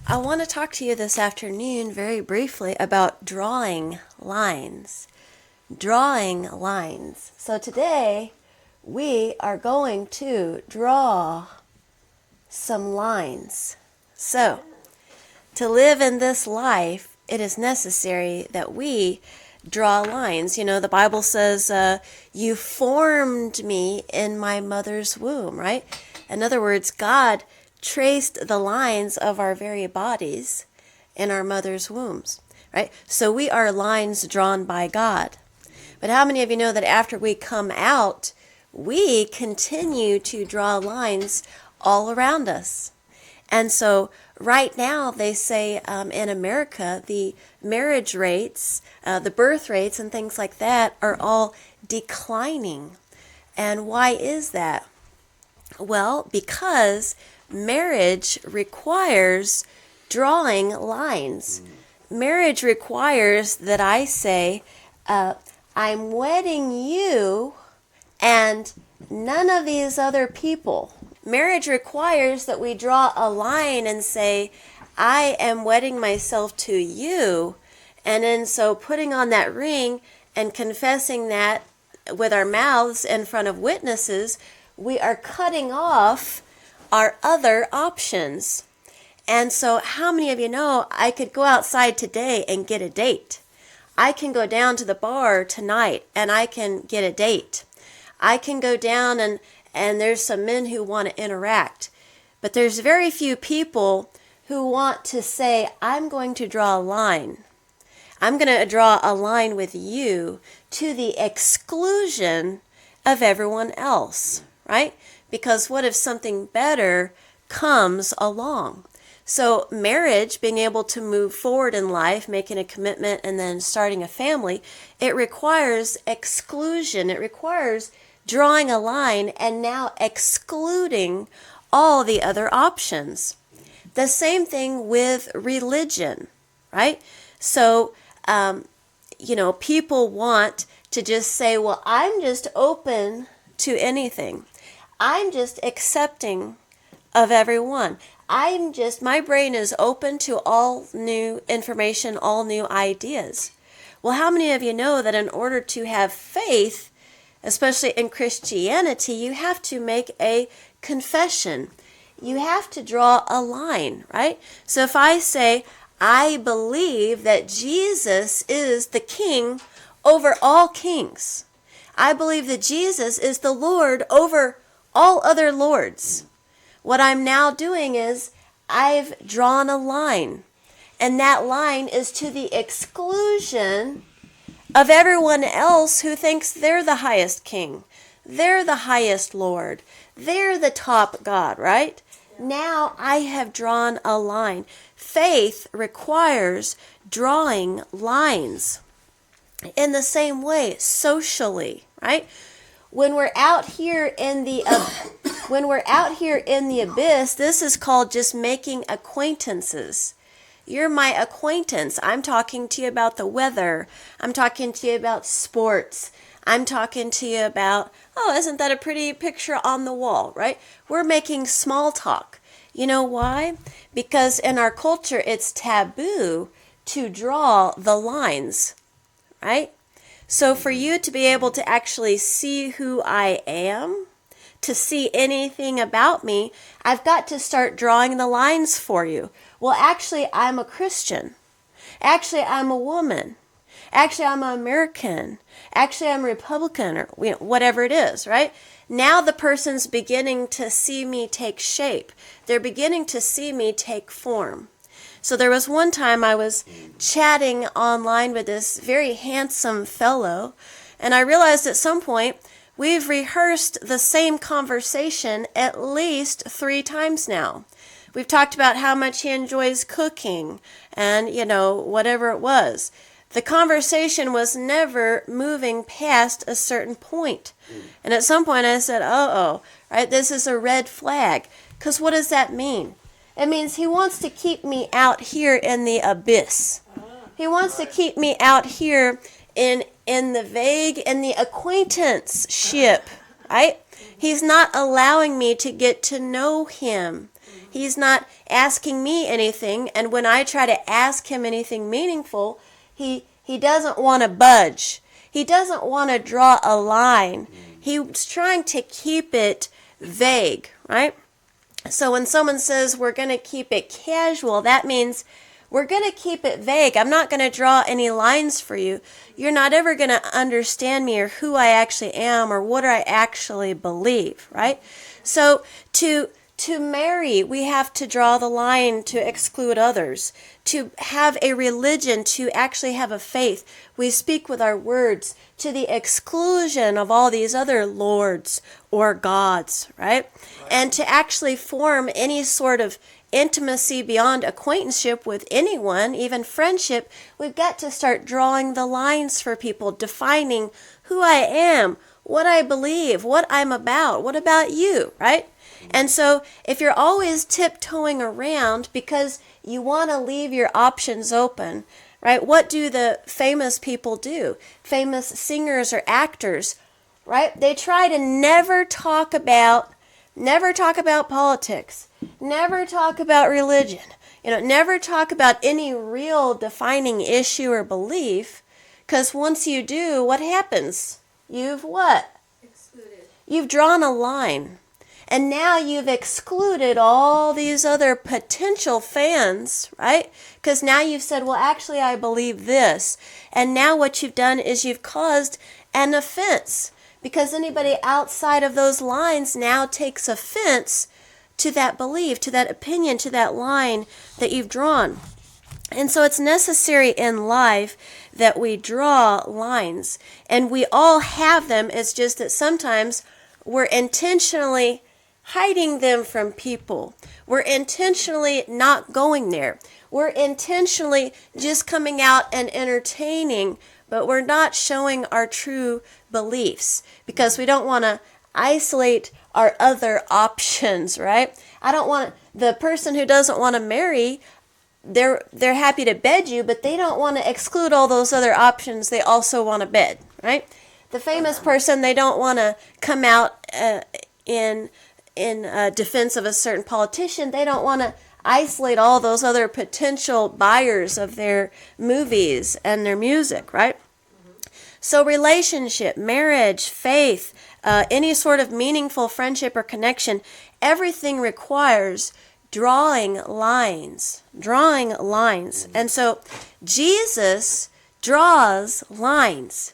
I want to talk to you this afternoon very briefly about drawing lines. Drawing lines. So today we are going to draw some lines. So, to live in this life, it is necessary that we draw lines. You know, the Bible says, you formed me in my mother's womb, right? In other words, God traced the lines of our very bodies in our mother's wombs, right? So we are lines drawn by God. But how many of you know that after we come out, we continue to draw lines all around us? And so right now they say in America, the marriage rates, the birth rates and things like that are all declining. And why is that? Well, because marriage requires drawing lines. Marriage requires that I say, I'm wedding you and none of these other people. Marriage requires that we draw a line and say, I am wedding myself to you. And then so putting on that ring and confessing that with our mouths in front of witnesses, we are cutting off our other options. And so how many of you know I could go outside today and get a date? I can go down to the bar tonight and I can get a date. I can go down and there's some men who want to interact. But there's very few people who want to say, I'm going to draw a line. I'm going to draw a line with you to the exclusion of everyone else, right? Because what if something better comes along? So marriage, being able to move forward in life, making a commitment and then starting a family, it requires exclusion. It requires drawing a line and now excluding all the other options. The same thing with religion, right? So, people want to just say, well, I'm just open to anything. I'm just accepting of everyone. My brain is open to all new information, all new ideas. Well, how many of you know that in order to have faith, especially in Christianity, you have to make a confession. You have to draw a line, right? So if I say, I believe that Jesus is the King over all kings. I believe that Jesus is the Lord over all other lords. What I'm now doing is I've drawn a line, and that line is to the exclusion of everyone else who thinks they're the highest king, they're the highest Lord, they're the top God, right? Now I have drawn a line. Faith requires drawing lines. In the same way, socially, right? When we're out here in the abyss, this is called just making acquaintances. You're my acquaintance. I'm talking to you about the weather. I'm talking to you about sports. I'm talking to you about, oh, isn't that a pretty picture on the wall, right? We're making small talk. You know why? Because in our culture, it's taboo to draw the lines, right? So for you to be able to actually see who I am, to see anything about me, I've got to start drawing the lines for you. Well, actually, I'm a Christian. Actually, I'm a woman. Actually, I'm an American. Actually, I'm a Republican, or whatever it is, right? Now the person's beginning to see me take shape. They're beginning to see me take form. So there was one time I was chatting online with this very handsome fellow, and I realized at some point we've rehearsed the same conversation at least 3 times now. We've talked about how much he enjoys cooking and, whatever it was. The conversation was never moving past a certain point. And at some point I said, right, this is a red flag. Because what does that mean? It means he wants to keep me out here in the abyss. He wants to keep me out here in the vague, in the acquaintanceship, right? He's not allowing me to get to know him. He's not asking me anything, and when I try to ask him anything meaningful, he doesn't want to budge. He doesn't want to draw a line. He's trying to keep it vague, right? So when someone says we're going to keep it casual, that means we're going to keep it vague. I'm not going to draw any lines for you. You're not ever going to understand me or who I actually am or what I actually believe, right? So to marry, we have to draw the line to exclude others. To have a religion, to actually have a faith, we speak with our words to the exclusion of all these other lords or gods, right? And to actually form any sort of intimacy beyond acquaintanceship with anyone, even friendship, we've got to start drawing the lines for people, defining who I am, what I believe, what I'm about, what about you, right? And so if you're always tiptoeing around because you want to leave your options open, right? What do the famous people do? Famous singers or actors, right? They try to never talk about politics, never talk about religion, never talk about any real defining issue or belief, because once you do, what happens? You've what? Excluded. You've drawn a line. And now you've excluded all these other potential fans, right? Because now you've said, well, actually, I believe this. And now what you've done is you've caused an offense. Because anybody outside of those lines now takes offense to that belief, to that opinion, to that line that you've drawn. And so it's necessary in life that we draw lines. And we all have them. It's just that sometimes we're intentionally hiding them from people. We're intentionally not going there. We're intentionally just coming out and entertaining, but we're not showing our true beliefs because we don't want to isolate our other options, right? I don't want the person who doesn't want to marry, they're happy to bed you, but they don't want to exclude all those other options they also want to bed, right? The famous person, they don't want to come out in defense of a certain politician. They don't want to isolate all those other potential buyers of their movies and their music, right? So relationship, marriage, faith, any sort of meaningful friendship or connection, everything requires drawing lines. And so Jesus draws lines.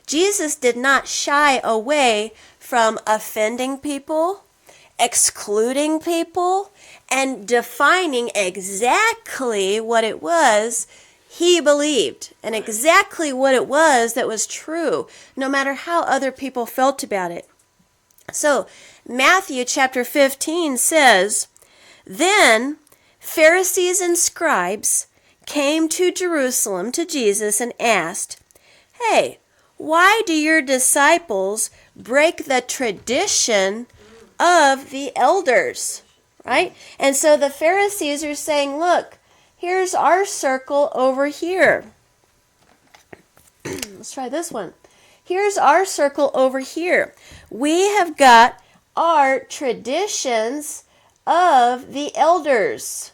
Jesus did not shy away from offending people, excluding people, and defining exactly what it was he believed and exactly what it was that was true, no matter how other people felt about it. So Matthew chapter 15 says, "Then Pharisees and scribes came to Jerusalem to Jesus and asked, 'Hey, why do your disciples break the tradition of the elders?'" Right? And so the Pharisees are saying, look, here's our circle over here. Let's try this one. Here's our circle over here. We have got our traditions of the elders.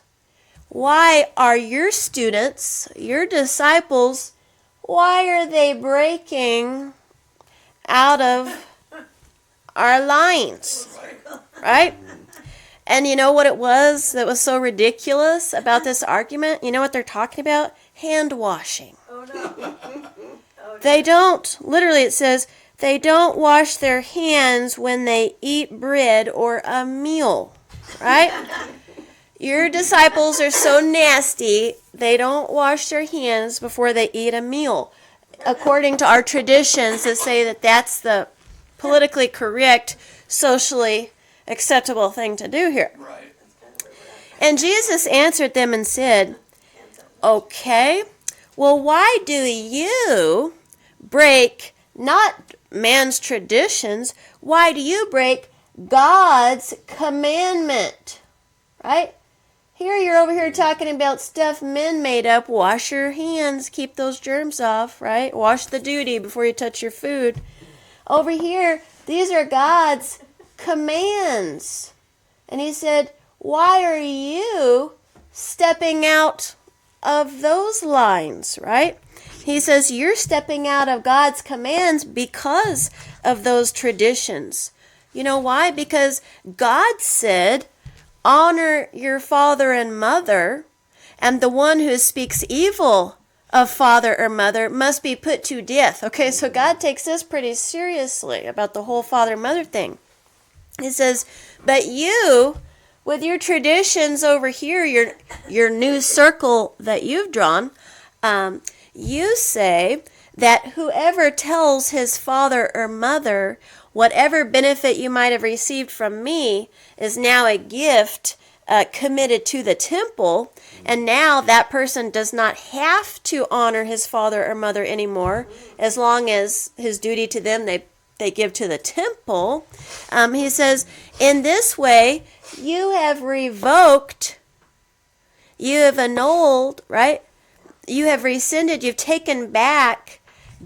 Why are your students, your disciples, why are they breaking out of our lines? Right? And you know what it was that was so ridiculous about this argument? You know what they're talking about? Hand washing. Oh, no. Oh, no. They don't, literally it says, they don't wash their hands when they eat bread or a meal. Right? Your disciples are so nasty, they don't wash their hands before they eat a meal. According to our traditions that say that that's the politically correct, socially acceptable thing to do here. Right. And Jesus answered them and said, "Okay, well, why do you break not man's traditions? Why do you break God's commandment?" Right? Here you're over here talking about stuff men made up. Wash your hands, keep those germs off, right? Wash the duty before you touch your food. Over here, these are God's commands. And he said, why are you stepping out of those lines, right? He says you're stepping out of God's commands because of those traditions. You know why? Because God said, honor your father and mother, and the one who speaks evil of father or mother must be put to death. Okay, so God takes this pretty seriously about the whole father-mother thing. He says, but you, with your traditions over here, your new circle that you've drawn, you say that whoever tells his father or mother whatever benefit you might have received from me is now a gift committed to the temple, and now that person does not have to honor his father or mother anymore, as long as his duty to them they give to the temple. He says, in this way, you have revoked, you have annulled, right? You have rescinded, you've taken back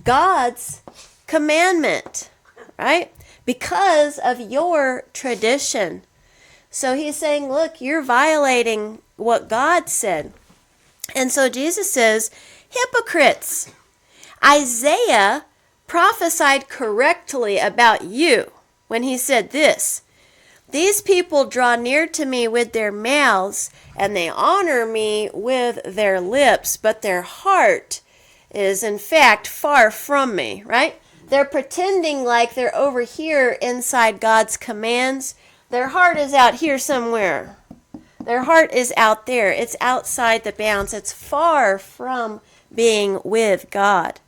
God's commandment, right? Because of your tradition. So he's saying, look, you're violating what God said. And so Jesus says, hypocrites, Isaiah prophesied correctly about you when he said this, these people draw near to me with their mouths, and they honor me with their lips, but their heart is in fact far from me, right? They're pretending like they're over here inside God's commands. Their heart is out here somewhere. Their heart is out there. It's outside the bounds. It's far from being with God.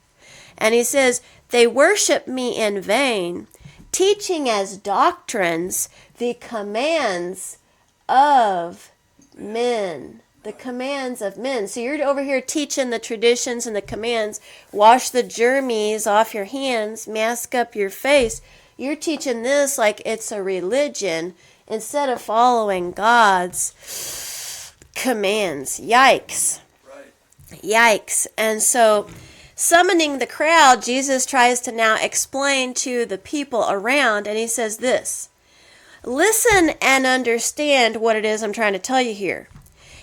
And he says, they worship me in vain, teaching as doctrines the commands of men. The commands of men. So you're over here teaching the traditions and the commands. Wash the germs off your hands. Mask up your face. You're teaching this like it's a religion instead of following God's commands. Yikes. Right. Yikes. And so, summoning the crowd, Jesus tries to now explain to the people around, and he says this, listen and understand what it is I'm trying to tell you here.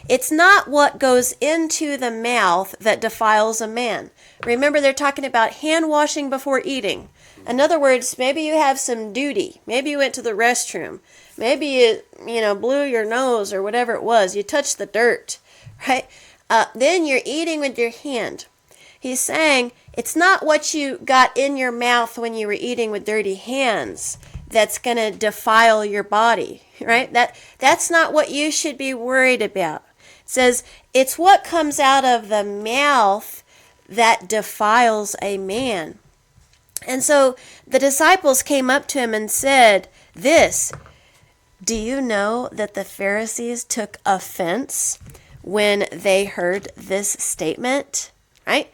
It's not what goes into the mouth that defiles a man. Remember, they're talking about hand washing before eating. In other words, maybe you have some duty. Maybe you went to the restroom. Maybe you blew your nose or whatever it was. You touched the dirt, right? Then you're eating with your hand. He's saying it's not what you got in your mouth when you were eating with dirty hands that's going to defile your body, right? That's not what you should be worried about. It says it's what comes out of the mouth that defiles a man. And so the disciples came up to him and said this, do you know that the Pharisees took offense when they heard this statement, right?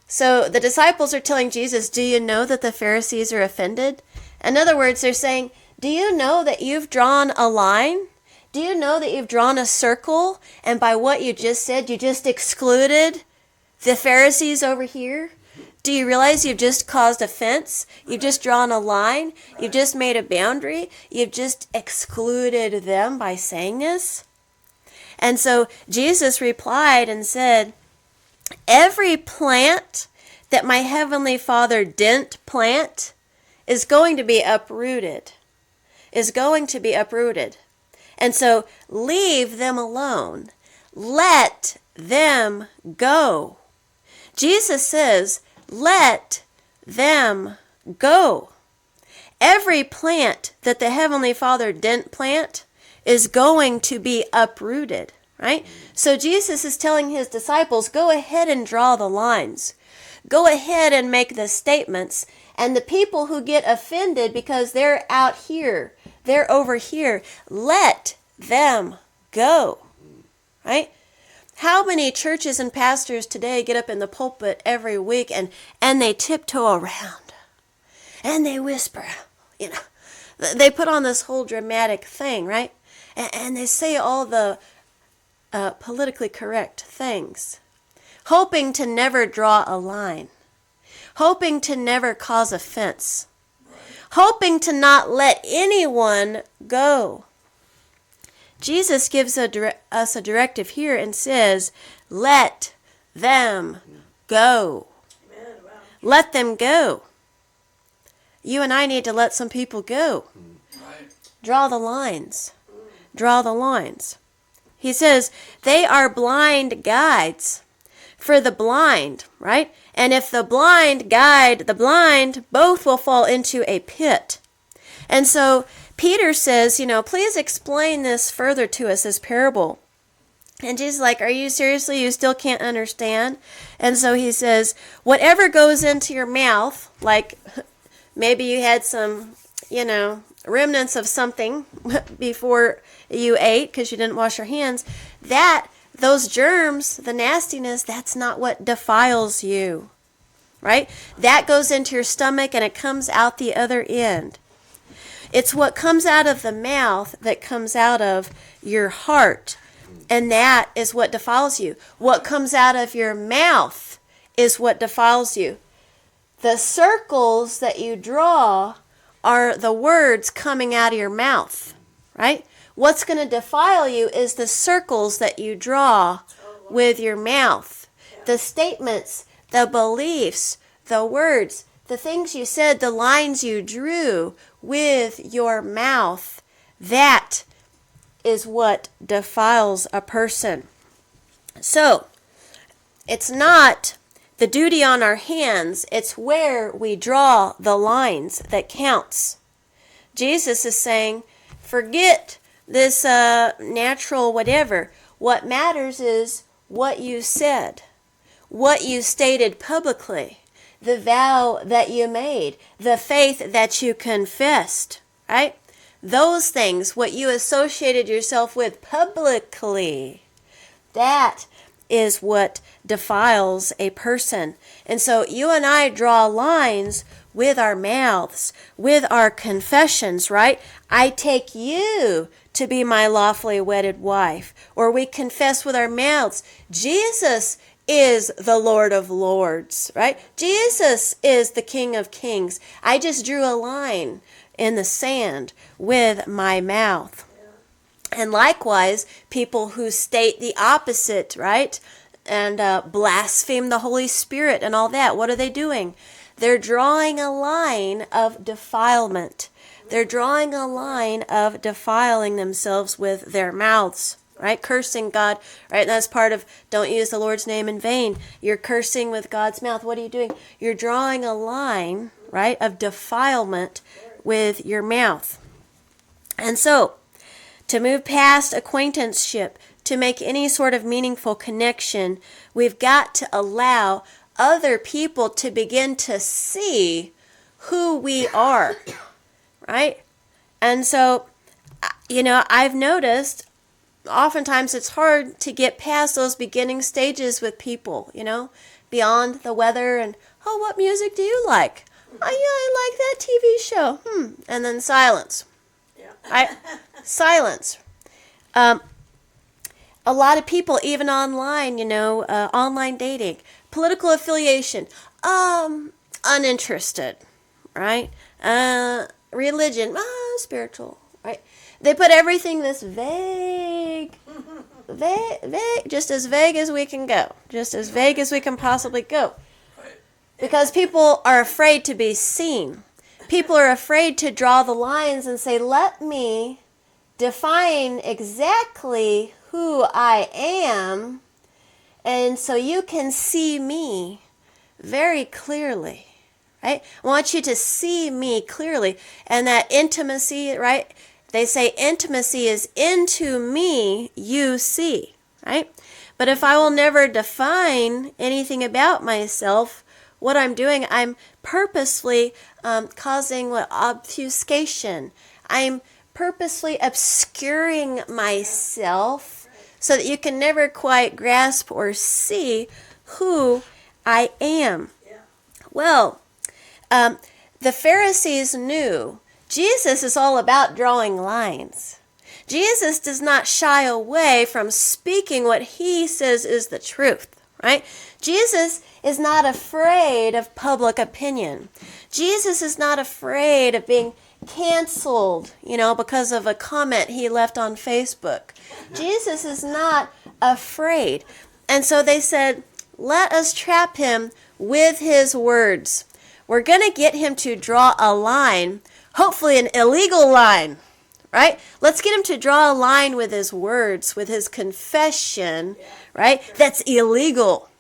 So the disciples are telling Jesus, do you know that the Pharisees are offended? In other words, they're saying, do you know that you've drawn a line? Do you know that you've drawn a circle? And by what you just said, you just excluded the Pharisees over here? Do you realize you've just caused offense? You've just drawn a line? You've just made a boundary? You've just excluded them by saying this? And so Jesus replied and said, every plant that my heavenly Father didn't plant is going to be uprooted. Is going to be uprooted. And so leave them alone. Let them go. Jesus says, let them go. Every plant that the Heavenly Father didn't plant is going to be uprooted, right? So Jesus is telling his disciples, go ahead and draw the lines. Go ahead and make the statements. And the people who get offended because they're out here, they're over here, let them go, right? How many churches and pastors today get up in the pulpit every week and they tiptoe around and they whisper, they put on this whole dramatic thing, right? And they say all the politically correct things, hoping to never draw a line, hoping to never cause offense, hoping to not let anyone go. Jesus gives us a directive here and says, let them go. Let them go. You and I need to let some people go. Draw the lines. Draw the lines. He says, they are blind guides for the blind, right? And if the blind guide the blind, both will fall into a pit. And so Peter says, please explain this further to us, this parable. And Jesus is like, are you seriously? You still can't understand? And so he says, whatever goes into your mouth, like maybe you had some, remnants of something before you ate because you didn't wash your hands, those germs, the nastiness, that's not what defiles you, right? That goes into your stomach and it comes out the other end. It's what comes out of the mouth that comes out of your heart, and that is what defiles you. What comes out of your mouth is what defiles you. The circles that you draw are the words coming out of your mouth, right? What's going to defile you is the circles that you draw with your mouth. The statements, the beliefs, the words, the things you said, the lines you drew with your mouth, that is what defiles a person. So, it's not the duty on our hands, it's where we draw the lines that counts. Jesus is saying, forget this natural whatever. What matters is what you said, what you stated publicly, the vow that you made, the faith that you confessed, right? Those things, what you associated yourself with publicly, that is what defiles a person. And so you and I draw lines with our mouths, with our confessions, right? I take you to be my lawfully wedded wife. Or we confess with our mouths, Jesus is the Lord of Lords, right? Jesus is the King of Kings. I just drew a line in the sand with my mouth. And likewise, people who state the opposite, right? And blaspheme the Holy Spirit and all that. What are they doing? They're drawing a line of defilement. They're drawing a line of defiling themselves with their mouths, right? Cursing God, right? And that's part of don't use the Lord's name in vain. You're cursing with God's mouth. What are you doing? You're drawing a line, right, of defilement with your mouth. And so, to move past acquaintanceship, to make any sort of meaningful connection, we've got to allow other people to begin to see who we are, right? And so, I've noticed oftentimes it's hard to get past those beginning stages with people, beyond the weather and, oh, what music do you like? Oh, yeah, I like that TV show. And then silence. Yeah. Silence. A lot of people, even online, online dating, political affiliation, uninterested, right? Religion, spiritual, right? They put everything this vague, just as vague as we can go, just as vague as we can possibly go. Because people are afraid to be seen. People are afraid to draw the lines and say, let me define exactly who I am, and so you can see me very clearly, right? I want you to see me clearly. And that intimacy, right? They say intimacy is into me, you see, right? But if I will never define anything about myself, what I'm doing, I'm purposefully causing obfuscation. I'm purposely obscuring myself so that you can never quite grasp or see who I am. Yeah. Well, the Pharisees knew Jesus is all about drawing lines. Jesus does not shy away from speaking what he says is the truth, right? Jesus is not afraid of public opinion. Jesus is not afraid of being canceled, because of a comment he left on Facebook. Jesus is not afraid. And so they said, let us trap him with his words. We're going to get him to draw a line, hopefully an illegal line, right? Let's get him to draw a line with his words, with his confession, right? That's illegal,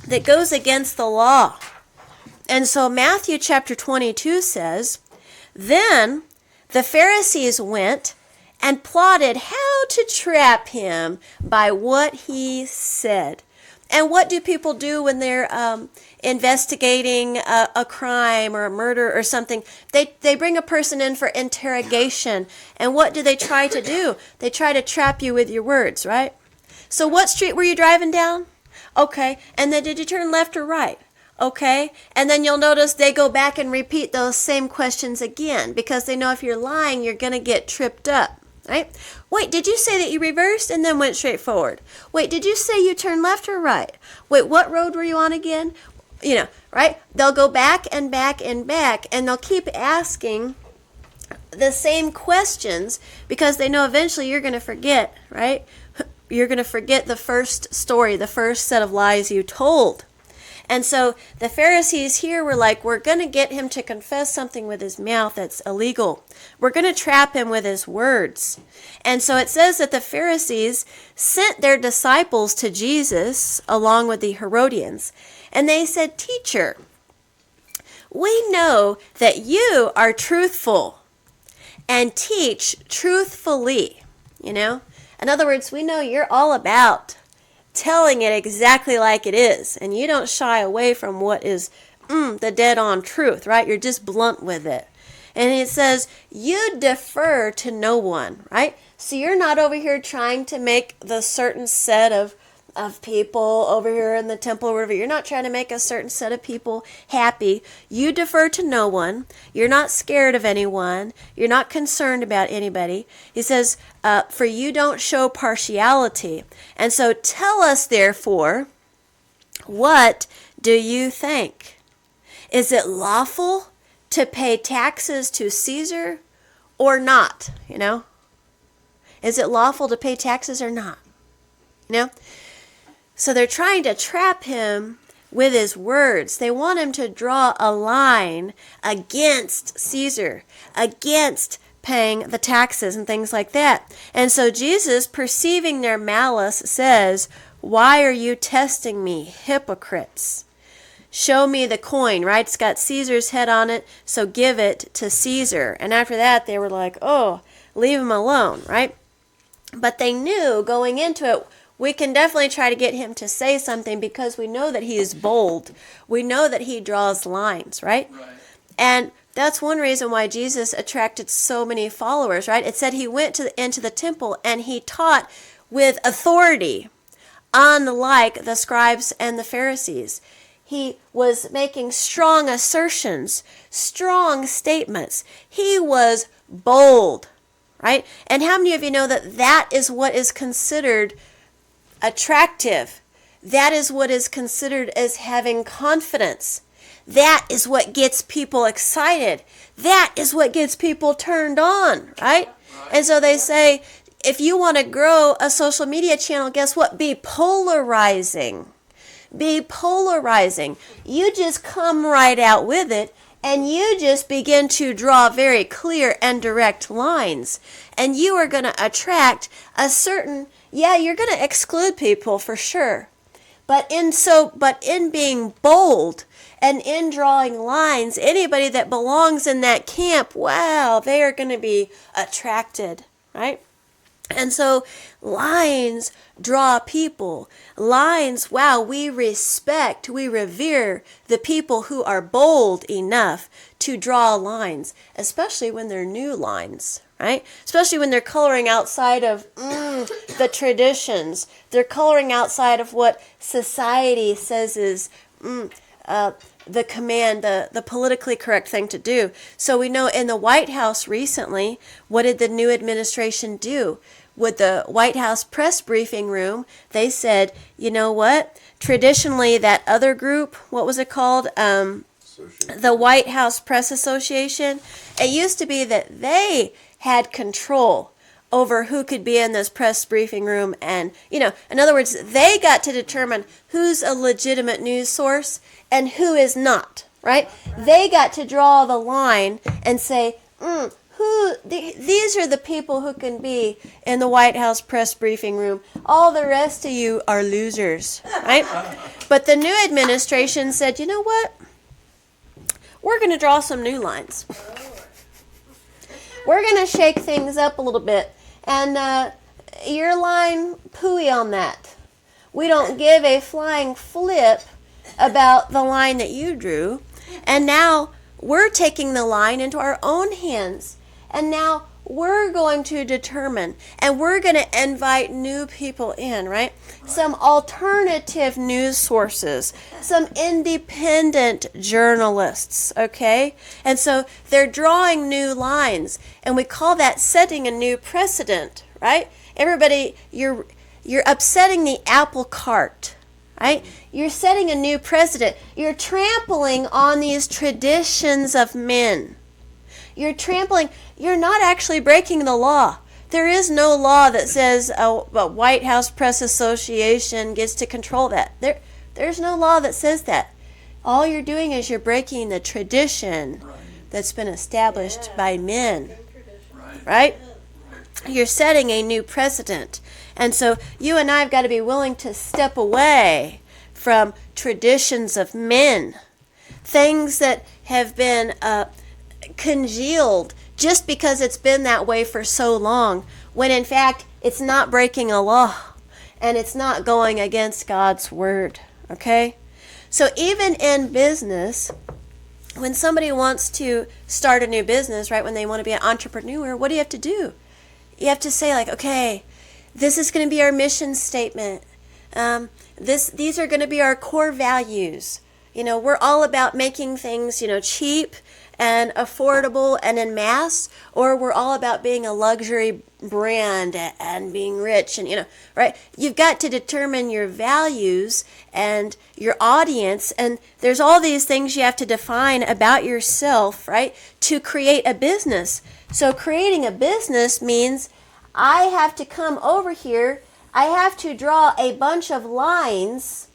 that goes against the law. And so Matthew chapter 22 says, then the Pharisees went and plotted how to trap him by what he said. And what do people do when they're investigating a crime or a murder or something? They bring a person in for interrogation. And what do they try to do? They try to trap you with your words, right? So what street were you driving down? Okay. And then did you turn left or right? Okay. And then you'll notice they go back and repeat those same questions again because they know if you're lying, you're going to get tripped up. Right? Wait, did you say that you reversed and then went straight forward? Wait, did you say you turned left or right? Wait, what road were you on again? Right? They'll go back and back and back, and they'll keep asking the same questions because they know eventually you're going to forget, right? You're going to forget the first story, the first set of lies you told. And so the Pharisees here were like, we're going to get him to confess something with his mouth that's illegal. We're going to trap him with his words. And so it says that the Pharisees sent their disciples to Jesus along with the Herodians. And they said, Teacher, we know that you are truthful and teach truthfully. In other words, we know you're all about telling it exactly like it is, and you don't shy away from what is the dead-on truth, right? You're just blunt with it. And it says, you defer to no one, right? So you're not over here trying to make the certain set of people over here in the temple or whatever. You're not trying to make a certain set of people happy. You defer to no one. You're not scared of anyone. You're not concerned about anybody. He says, for you don't show partiality. And so tell us, therefore, what do you think? Is it lawful to pay taxes to Caesar or not? Is it lawful to pay taxes or not? So they're trying to trap him with his words. They want him to draw a line against Caesar, against paying the taxes and things like that. And so Jesus, perceiving their malice, says, why are you testing me, hypocrites? Show me the coin, right? It's got Caesar's head on it, so give it to Caesar. And after that, they were like, oh, leave him alone, right? But they knew going into it, we can definitely try to get him to say something because we know that he is bold. We know that he draws lines, right? And that's one reason why Jesus attracted so many followers, right? It said he went into the temple and he taught with authority, unlike the scribes and the Pharisees. He was making strong assertions, strong statements. He was bold, right? And how many of you know that that is what is considered attractive? That is what is considered as having confidence. That is what gets people excited. That is what gets people turned on, right? And so they say, if you want to grow a social media channel, guess what? Be polarizing. Be polarizing. You just come right out with it, and you just begin to draw very clear and direct lines. And you are going to attract a certain, you're going to exclude people for sure. But in being bold and in drawing lines, anybody that belongs in that camp, wow, they are going to be attracted, right? And so lines draw people. Lines, wow, we respect, we revere the people who are bold enough to draw lines, especially when they're new lines, right? Especially when they're coloring outside of the traditions. They're coloring outside of what society says is the command, the politically correct thing to do. So we know in the White House recently, what did the new administration do? With the White House press briefing room, they said, you know what? Traditionally, that other group, what was it called? the White House Press Association. It used to be that they had control over who could be in this press briefing room, and in other words, they got to determine who's a legitimate news source and who is not, right? They got to draw the line and say, these are the people who can be in the White House press briefing room. All the rest of you are losers, right? But the new administration said, you know what? We're going to draw some new lines. We're going to shake things up a little bit. And your line, pooey on that. We don't give a flying flip about the line that you drew. And now we're taking the line into our own hands. And now we're going to determine, and we're going to invite new people in, right? Some alternative news sources, some independent journalists, okay? And so they're drawing new lines, and we call that setting a new precedent, right? Everybody, you're upsetting the apple cart, right? You're setting a new precedent. You're trampling on these traditions of men. You're not actually breaking the law. There is no law that says a White House Press Association gets to control that. There's no law that says that. All you're doing is you're breaking the tradition that's been established by men. Right? You're setting a new precedent. And so you and I have got to be willing to step away from traditions of men. Things that have been congealed just because it's been that way for so long, when in fact it's not breaking a law and it's not going against God's word. Okay? So even in business, when somebody wants to start a new business, right, when they want to be an entrepreneur, what do you have to do? You have to say, like, okay, this is going to be our mission statement. These are going to be our core values. We're all about making things, cheap and affordable and en masse, or we're all about being a luxury brand and being rich and, right? You've got to determine your values and your audience, and there's all these things you have to define about yourself, right, to create a business. So creating a business means I have to come over here, I have to draw a bunch of lines,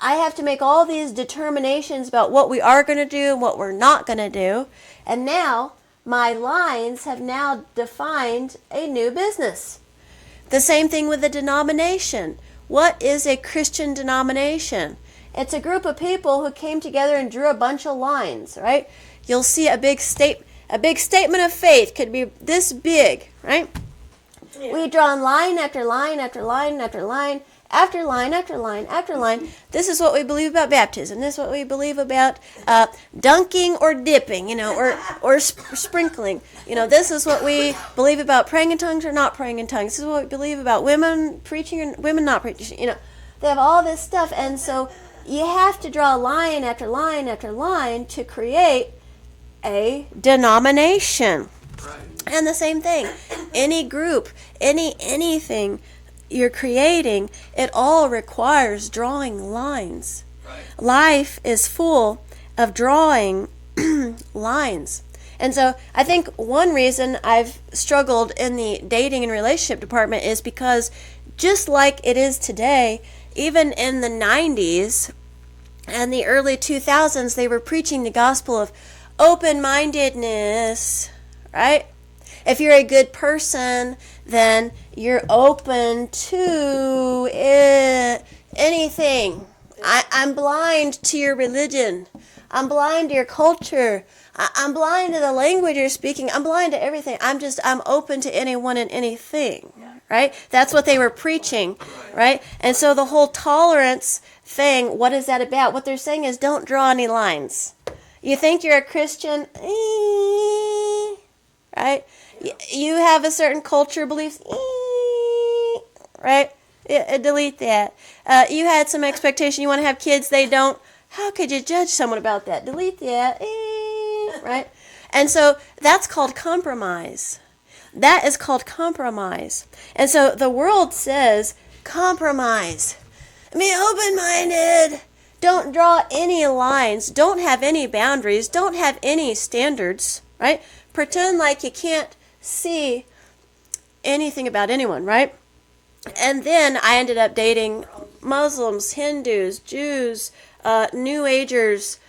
I have to make all these determinations about what we are going to do and what we're not going to do. And now my lines have now defined a new business. The same thing with a denomination. What is a Christian denomination? It's a group of people who came together and drew a bunch of lines, right? You'll see a big statement of faith could be this big, right? Yeah. We draw line after line after line after line. After line, after line, after line. This is what we believe about baptism. This is what we believe about dunking or dipping, or sprinkling. This is what we believe about praying in tongues or not praying in tongues. This is what we believe about women preaching and women not preaching. They have all this stuff. And so you have to draw line after line after line to create a denomination. Right. And the same thing. Any group, anything you're creating, it all requires drawing lines. Right. Life is full of drawing lines. And so I think one reason I've struggled in the dating and relationship department is because just like it is today, even in the 90s and the early 2000s, they were preaching the gospel of open-mindedness, right? If you're a good person, then you're open to anything. I'm blind to your religion. I'm blind to your culture. I'm blind to the language you're speaking. I'm blind to everything. I'm open to anyone and anything, right? That's what they were preaching, right? And so the whole tolerance thing, what is that about? What they're saying is don't draw any lines. You think you're a Christian, right? You have a certain culture beliefs, right? Delete that. You had some expectation. You want to have kids, they don't. How could you judge someone about that? Delete that, right? And so that's called compromise. That is called compromise. And so the world says, compromise. Be open-minded. Don't draw any lines. Don't have any boundaries. Don't have any standards, right? Pretend like you can't see anything about anyone, right? And then I ended up dating Muslims, Hindus, Jews, New Agers,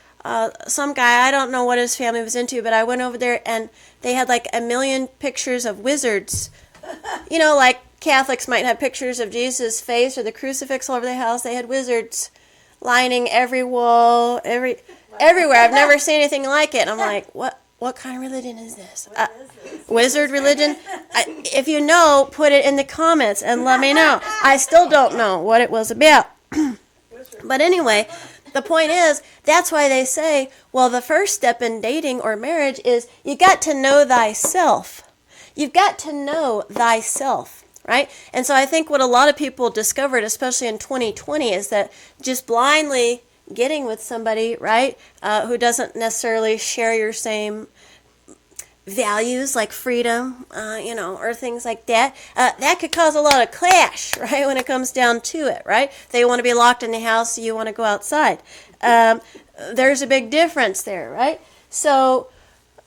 some guy, I don't know what his family was into, but I went over there and they had like 1 million pictures of wizards. You know, like Catholics might have pictures of Jesus' face or the crucifix all over their house. They had wizards lining every wall, everywhere. I've never seen anything like it. And I'm like, what kind of religion is this? Wizard religion? If you know, put it in the comments and let me know. I still don't know what it was about. But anyway, the point is, that's why they say, well, the first step in dating or marriage is you got to know thyself. You've got to know thyself, right? And so I think what a lot of people discovered, especially in 2020, is that just blindly getting with somebody, right, who doesn't necessarily share your same values like freedom, or things like that, that could cause a lot of clash, right, when it comes down to it, right? They want to be locked in the house, you want to go outside. There's a big difference there, right? So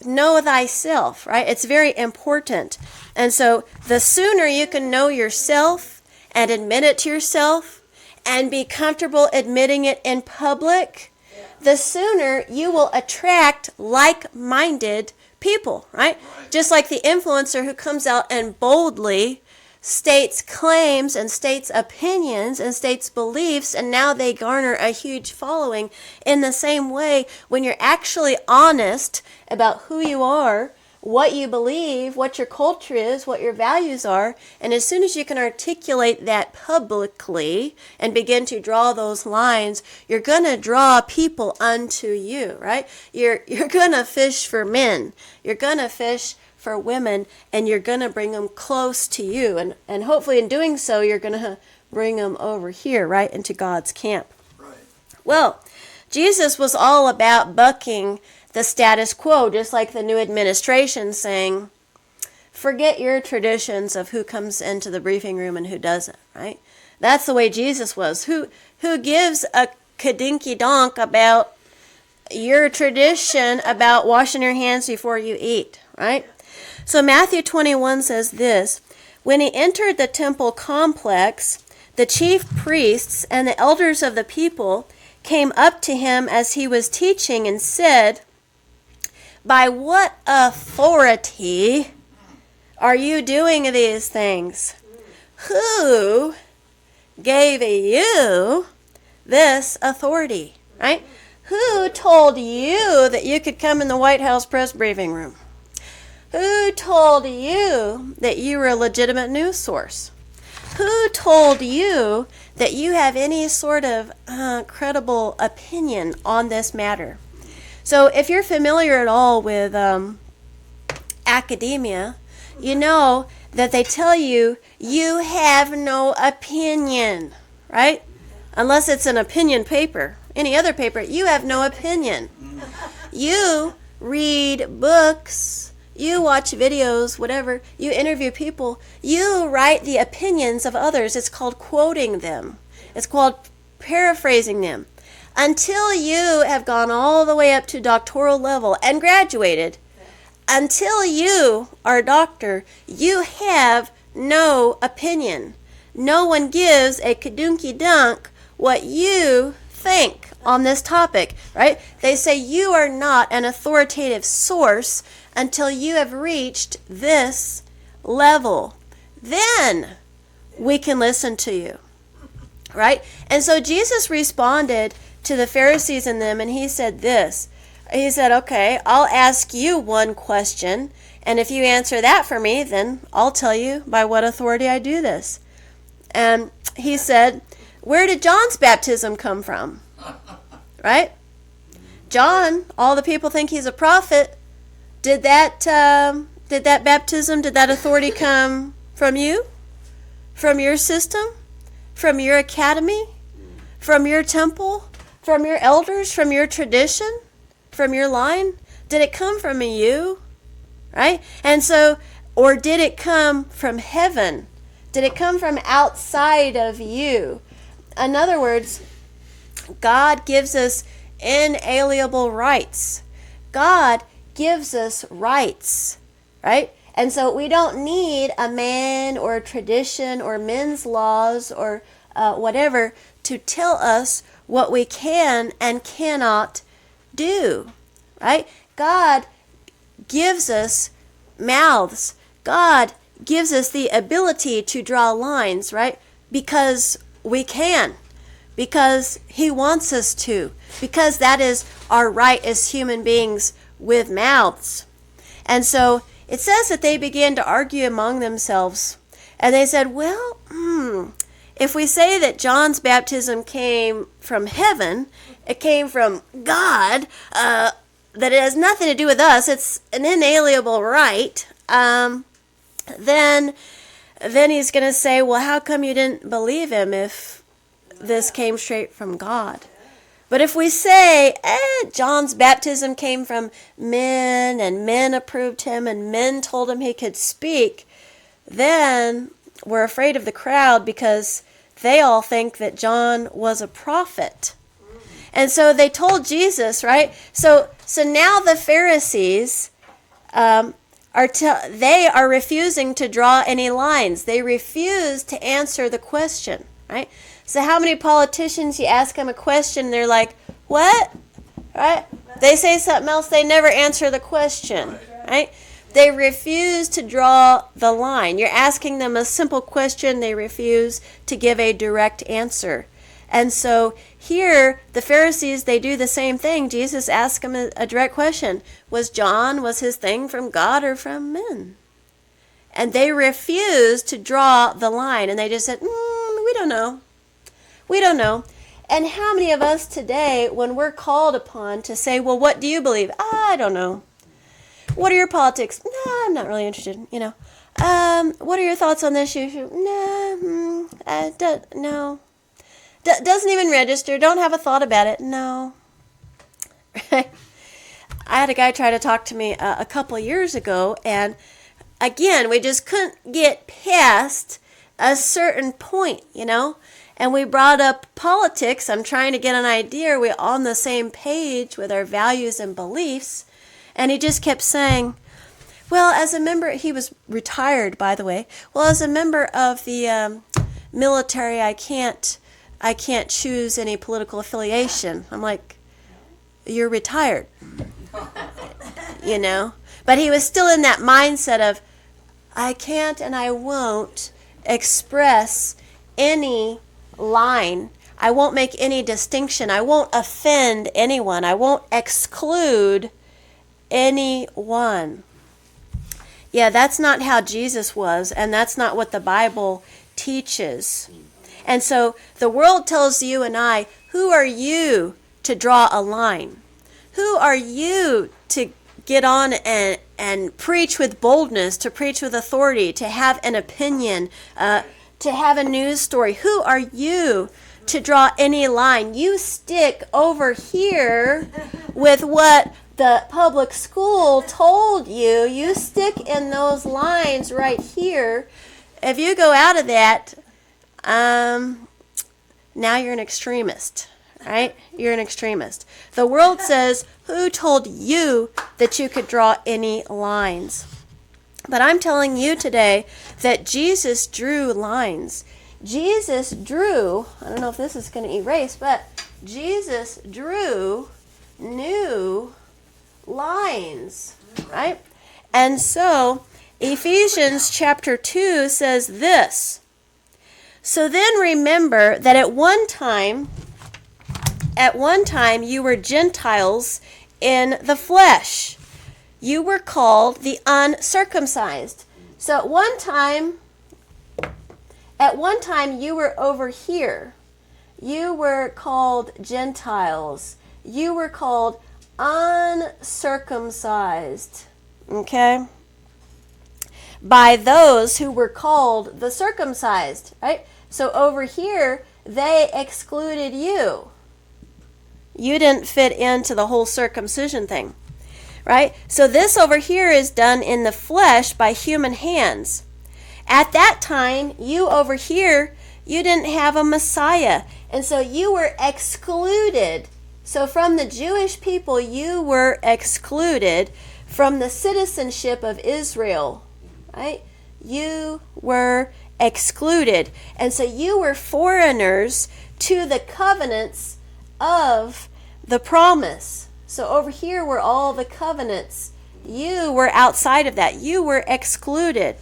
know thyself, right? It's very important. And so the sooner you can know yourself and admit it to yourself and be comfortable admitting it in public, the sooner you will attract like-minded people, right? Just like the influencer who comes out and boldly states claims and states opinions and states beliefs, and now they garner a huge following. In the same way, when you're actually honest about who you are, what you believe, what your culture is, what your values are, and as soon as you can articulate that publicly and begin to draw those lines, you're going to draw people unto you, right? You're going to fish for men. You're going to fish for women, and you're going to bring them close to you. And hopefully in doing so, you're going to bring them over here, right, into God's camp. Right. Well, Jesus was all about bucking the status quo, just like the new administration saying, forget your traditions of who comes into the briefing room and who doesn't, right? That's the way Jesus was. Who gives a kadinky donk about your tradition about washing your hands before you eat, right? So Matthew 21 says this, when he entered the temple complex, the chief priests and the elders of the people came up to him as he was teaching and said, by what authority are you doing these things? Who gave you this authority, right? Who told you that you could come in the White House press briefing room? Who told you that you were a legitimate news source? Who told you that you have any sort of credible opinion on this matter? So if you're familiar at all with academia, you know that they tell you, you have no opinion, right? Unless it's an opinion paper. Any other paper, you have no opinion. You read books, you watch videos, whatever, you interview people, you write the opinions of others. It's called quoting them. It's called paraphrasing them. Until you have gone all the way up to doctoral level and graduated, until you are a doctor, you have no opinion. No one gives a kadunky dunk what you think on this topic, right? They say you are not an authoritative source until you have reached this level. Then we can listen to you, right? And so Jesus responded to the Pharisees and them, and he said this. He said, okay, I'll ask you one question, and if you answer that for me, then I'll tell you by what authority I do this. And he said, where did John's baptism come from? Right? John, all the people think he's a prophet. Did that baptism, did that authority come from you? From your system? From your academy? From your temple? From your elders? From your tradition? From your line? Did it come from you? Right? And so, or did it come from heaven? Did it come from outside of you? In other words, God gives us inalienable rights. God gives us rights, right? And so we don't need a man or a tradition or men's laws or whatever to tell us what we can and cannot do, right? God gives us mouths. God gives us the ability to draw lines, right? Because we can. Because he wants us to. Because that is our right as human beings with mouths. And so it says that they began to argue among themselves. And they said, well, if we say that John's baptism came from heaven, it came from God, that it has nothing to do with us, it's an inalienable right, then he's going to say, well, how come you didn't believe him if this came straight from God? But if we say, John's baptism came from men, and men approved him, and men told him he could speak, then we're afraid of the crowd because they all think that John was a prophet. And so they told Jesus, right? So now the Pharisees they are refusing to draw any lines. They refuse to answer the question, right? So how many politicians, you ask them a question, they're like, what? Right? They say something else, they never answer the question, right? They refuse to draw the line. You're asking them a simple question, they refuse to give a direct answer. And so here, the Pharisees, they do the same thing. Jesus asked them a direct question. Was his thing from God or from men? And they refused to draw the line. And they just said, we don't know. We don't know. And how many of us today, when we're called upon to say, well, what do you believe? I don't know. What are your politics? No, I'm not really interested, What are your thoughts on this issue? No. Doesn't even register. Don't have a thought about it. No. I had a guy try to talk to me a couple of years ago, and again, we just couldn't get past a certain point, And we brought up politics. I'm trying to get an idea. Are we on the same page with our values and beliefs? And he just kept saying, well, as a member, he was retired, by the way. Well, as a member of the military, I can't choose any political affiliation. I'm like, you're retired, But he was still in that mindset of, I can't and I won't express any line. I won't make any distinction. I won't offend anyone. I won't exclude anyone. Yeah, that's not how Jesus was, and that's not what the Bible teaches. And so the world tells you and I, who are you to draw a line? Who are you to get on and preach with boldness, to preach with authority, to have an opinion, to have a news story? Who are you to draw any line? You stick over here with what the public school told you. You stick in those lines right here. If you go out of that, now you're an extremist, right? You're an extremist. The world says, who told you that you could draw any lines? But I'm telling you today that Jesus drew lines. Jesus drew, I don't know if this is going to erase, but Jesus drew new lines, right? And so Ephesians chapter 2 says this. So then remember that at one time you were Gentiles in the flesh. You were called the uncircumcised. So at one time you were over here. You were called Gentiles. You were called uncircumcised. Okay? By those who were called the circumcised, right? So over here, they excluded you. You didn't fit into the whole circumcision thing, right? So this over here is done in the flesh by human hands. At that time, you over here, You didn't have a Messiah. And so you were excluded. So from the Jewish people, you were excluded from the citizenship of Israel, right? You were excluded. And so you were foreigners to the covenants of the promise. So over here were all the covenants. You were outside of that. You were excluded.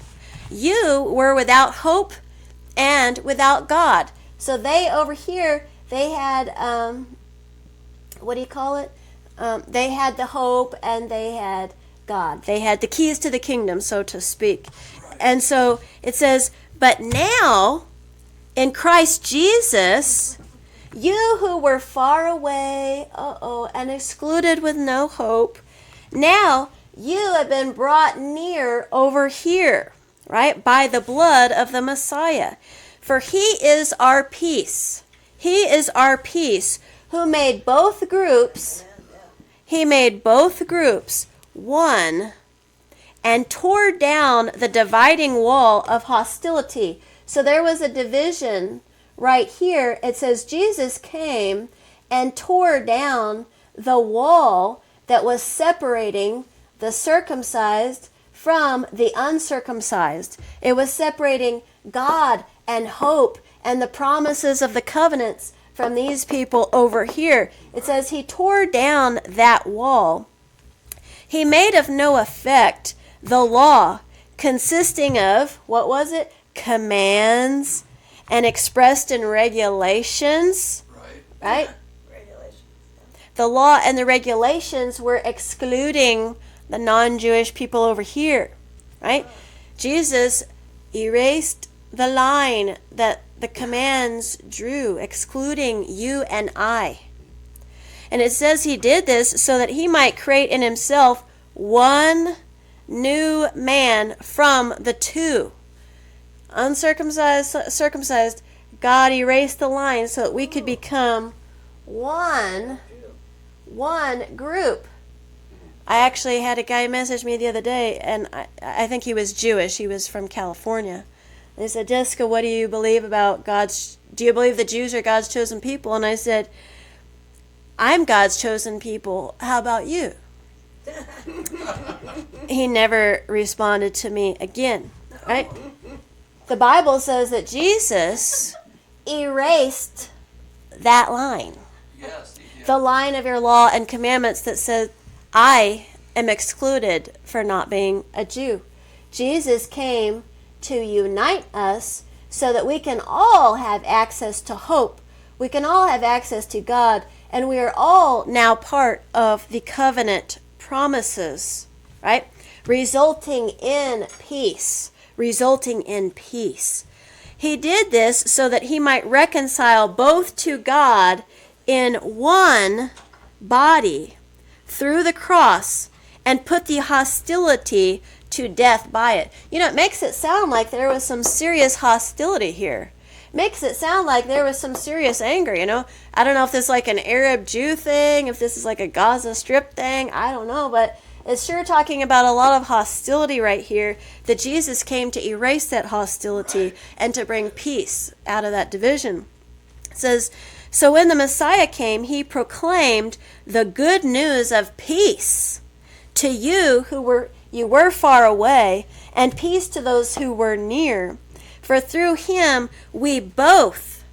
You were without hope and without God. So they over here, they had, what do you call it? They had the hope and they had God. They had the keys to the kingdom, so to speak. And so it says, but now in Christ Jesus, you who were far away, and excluded with no hope, now you have been brought near over here, right? By the blood of the Messiah. For he is our peace. He is our peace, who made both groups. He made both groups one and tore down the dividing wall of hostility. So there was a division right here. It says Jesus came and tore down the wall that was separating the circumcised from the uncircumcised. It was separating God and hope and the promises of the covenants from these people over here. It says he tore down that wall. He made of no effect the law, consisting of, what was it? Commands and expressed in regulations. Right? Regulations. The law and the regulations were excluding the non-Jewish people over here. Right? Jesus erased the line that the commands drew, excluding you and I. And it says he did this so that he might create in himself one new man from the two. Uncircumcised, circumcised, God erased the line so that we could become one group. I actually had a guy message me the other day, and I think he was Jewish. He was from California. And he said, Jessica, what do you believe about do you believe the Jews are God's chosen people? And I said, I'm God's chosen people. How about you? He never responded to me again, right? The Bible says that Jesus erased that line. Yes, he did. The line of your law and commandments that says, I am excluded for not being a Jew. Jesus came to unite us so that we can all have access to hope. We can all have access to God, and we are all now part of the covenant promises, right? Resulting in peace. Resulting in peace. He did this so that he might reconcile both to God in one body through the cross and put the hostility to death by it. You know, it makes it sound like there was some serious hostility here. It makes it sound like there was some serious anger, you know. I don't know if this is like an Arab Jew thing, if this is like a Gaza Strip thing, I don't know, but it's sure talking about a lot of hostility right here, that Jesus came to erase that hostility and to bring peace out of that division. It says, so when the Messiah came, he proclaimed the good news of peace to you you were far away, and peace to those who were near. For through him we both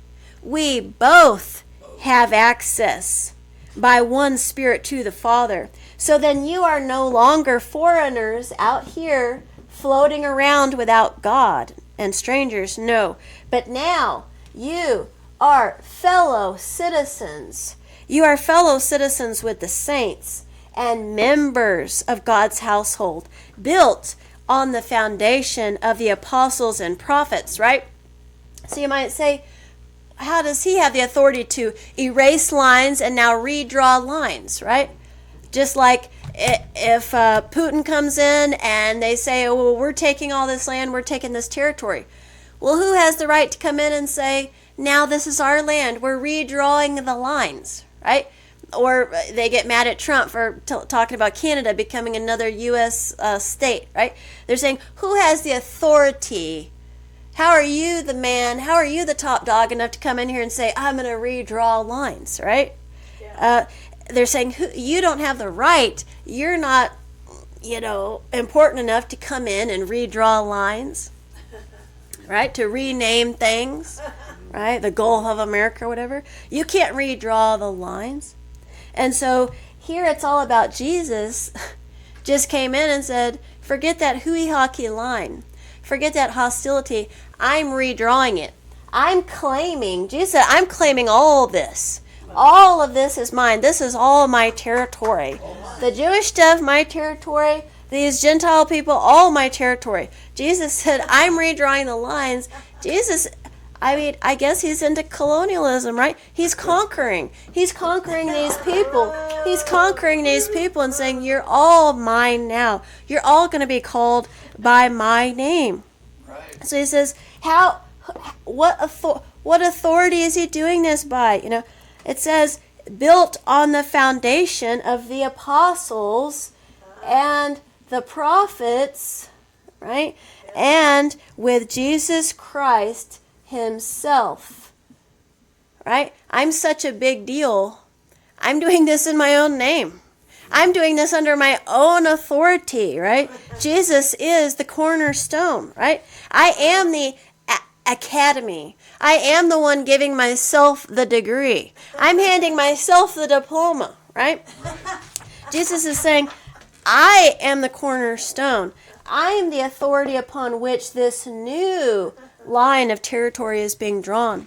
have access by one Spirit to the Father. So then you are no longer foreigners out here floating around without God and strangers. No, but now you are fellow citizens. You are fellow citizens with the saints and members of God's household, built on the foundation of the apostles and prophets, right? So you might say, how does he have the authority to erase lines and now redraw lines, right? Just like if Putin comes in and they say, oh, well, we're taking all this land, we're taking this territory. Well, who has the right to come in and say, now this is our land, we're redrawing the lines, right? Or they get mad at Trump for talking about Canada becoming another U.S. state, right? They're saying, who has the authority How are you the man? How are you the top dog enough to come in here and say, I'm going to redraw lines, right? Yeah. They're saying, you don't have the right. You're not, important enough to come in and redraw lines, right? To rename things, right? The Gulf of America or whatever. You can't redraw the lines. And so here it's all about Jesus just came in and said, forget that hooey hockey line. Forget that hostility. I'm redrawing it. Jesus said, I'm claiming all of this. All of this is mine. This is all my territory. The Jewish stuff, my territory. These Gentile people, all my territory. Jesus said, I'm redrawing the lines. Jesus, I guess he's into colonialism, right? He's conquering. He's conquering these people. He's conquering these people and saying, you're all mine now. You're all going to be called by my name. Right. So he says, what authority is he doing this by? It says, built on the foundation of the apostles and the prophets, right? And with Jesus Christ himself, right? I'm such a big deal. I'm doing this in my own name. I'm doing this under my own authority, right? Jesus is the cornerstone, right? I am the academy. I am the one giving myself the degree. I'm handing myself the diploma, right? Jesus is saying, I am the cornerstone. I am the authority upon which this new line of territory is being drawn.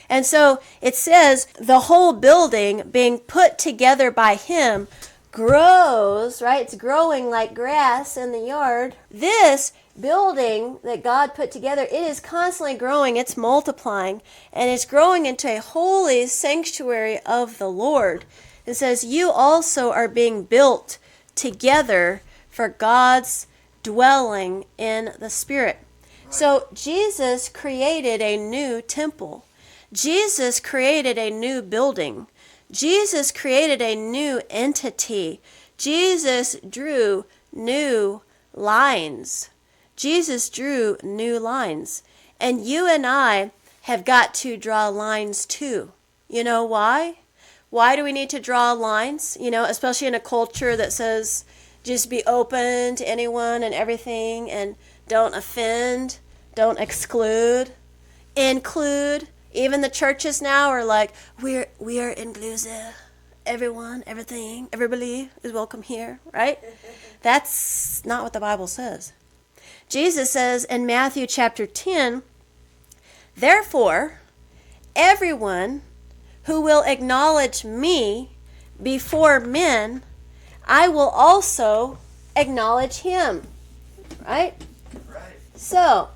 And so it says, the whole building being put together by him grows, right? It's growing like grass in the yard. This building that God put together, it is constantly growing, it's multiplying, and it's growing into a holy sanctuary of the Lord. It says, you also are being built together for God's dwelling in the Spirit. So Jesus created a new temple. Jesus created a new building. Jesus created a new entity. Jesus drew new lines. Jesus drew new lines. And you and I have got to draw lines too. You know why? Why do we need to draw lines? Especially in a culture that says just be open to anyone and everything and don't offend, don't exclude, include. Even the churches now are like, we are inclusive. Everyone, everything, everybody is welcome here, right? That's not what the Bible says. Jesus says in Matthew chapter 10, therefore, everyone who will acknowledge me before men, I will also acknowledge him, right? Right. So,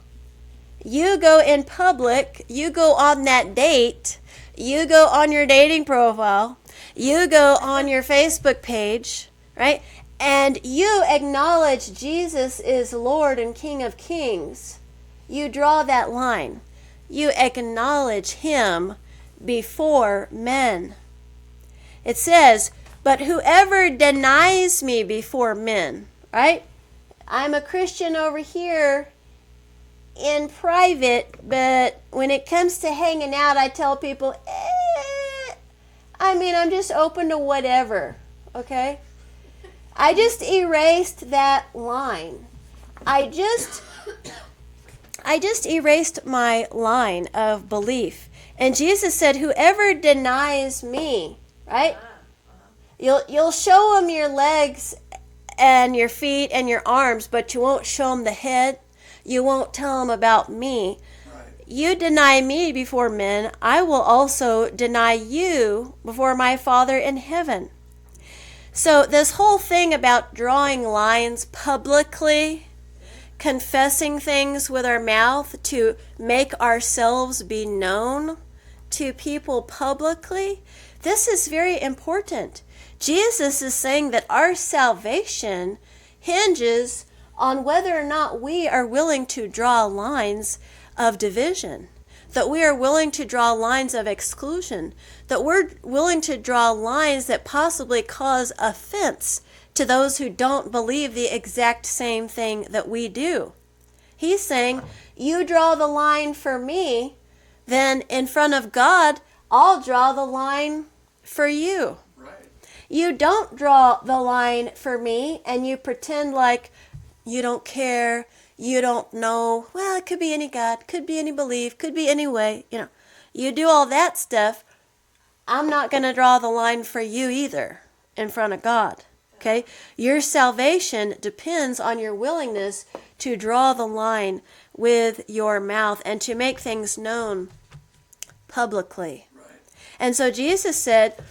you go in public, you go on that date, you go on your dating profile, you go on your Facebook page, right? And you acknowledge Jesus is Lord and King of Kings. You draw that line. You acknowledge him before men. It says, but whoever denies me before men, right? I'm a Christian over here in private, but when it comes to hanging out, I tell people, I'm just open to whatever, okay? I just erased that line. I just erased my line of belief. And Jesus said, whoever denies me, right? You'll show them your legs and your feet and your arms, but you won't show them the head. You won't tell them about me. Right. You deny me before men, I will also deny you before my Father in heaven. So this whole thing about drawing lines publicly, confessing things with our mouth to make ourselves be known to people publicly, this is very important. Jesus is saying that our salvation hinges on whether or not we are willing to draw lines of division, that we are willing to draw lines of exclusion, that we're willing to draw lines that possibly cause offense to those who don't believe the exact same thing that we do. He's saying, you draw the line for me, then in front of God, I'll draw the line for you. Right. You don't draw the line for me and you pretend like you don't care, you don't know. Well, it could be any God, could be any belief, could be any way. You do all that stuff. I'm not going to draw the line for you either in front of God. Okay? Your salvation depends on your willingness to draw the line with your mouth and to make things known publicly. Right. And so Jesus said,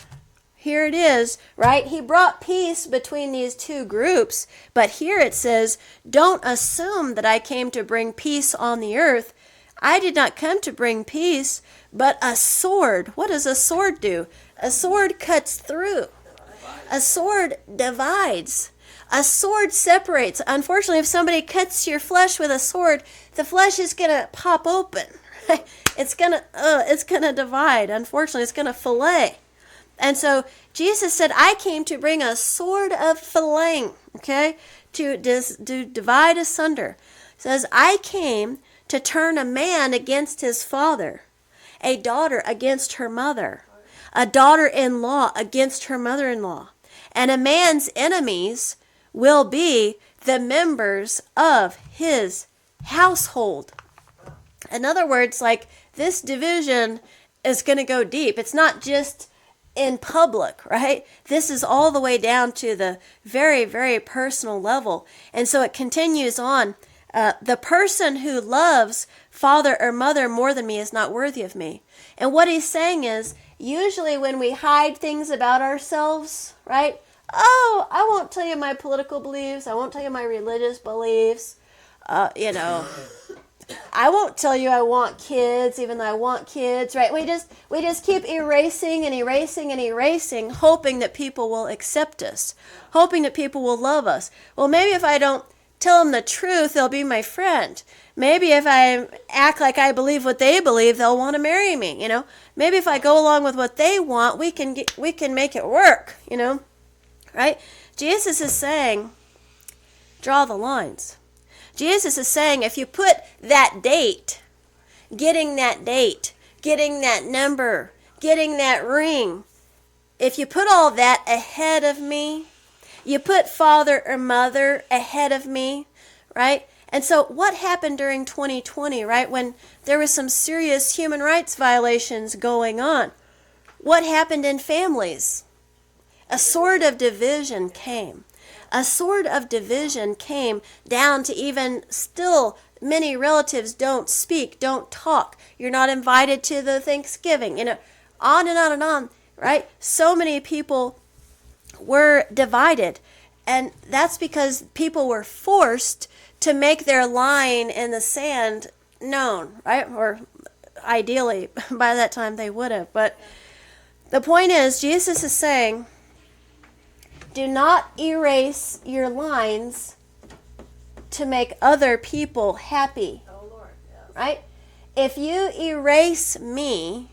here it is, right? He brought peace between these two groups, but here it says, don't assume that I came to bring peace on the earth. I did not come to bring peace, but a sword. What does a sword do? A sword cuts through. A sword divides. A sword separates. Unfortunately, if somebody cuts your flesh with a sword, the flesh is going to pop open. It's going to divide. Unfortunately, it's going to fillet. And so Jesus said, I came to bring a sword of filleting, okay, to divide asunder. It says, I came to turn a man against his father, a daughter against her mother, a daughter-in-law against her mother-in-law. And a man's enemies will be the members of his household. In other words, like, this division is going to go deep. It's not just in public, right? This is all the way down to the very, very personal level. And so it continues on. The person who loves father or mother more than me is not worthy of me. And what he's saying is, usually when we hide things about ourselves, right? Oh, I won't tell you my political beliefs. I won't tell you my religious beliefs. I won't tell you I want kids, even though I want kids, right? We just keep erasing and erasing and erasing, hoping that people will accept us, hoping that people will love us. Well, maybe if I don't tell them the truth, they'll be my friend. Maybe if I act like I believe what they believe, they'll want to marry me, Maybe if I go along with what they want, we can make it work, right? Jesus is saying, draw the lines. Jesus is saying, if you put that date, getting that number, getting that ring, if you put all that ahead of me, you put father or mother ahead of me, right? And so what happened during 2020, right, when there was some serious human rights violations going on? What happened in families? A sword of division came. A sword of division came down to even still many relatives don't speak, don't talk. You're not invited to the Thanksgiving, on and on and on, right? So many people were divided. And that's because people were forced to make their line in the sand known, right? Or ideally, by that time they would have. But the point is, Jesus is saying, do not erase your lines to make other people happy. Oh, Lord. Yes. Right? If you erase me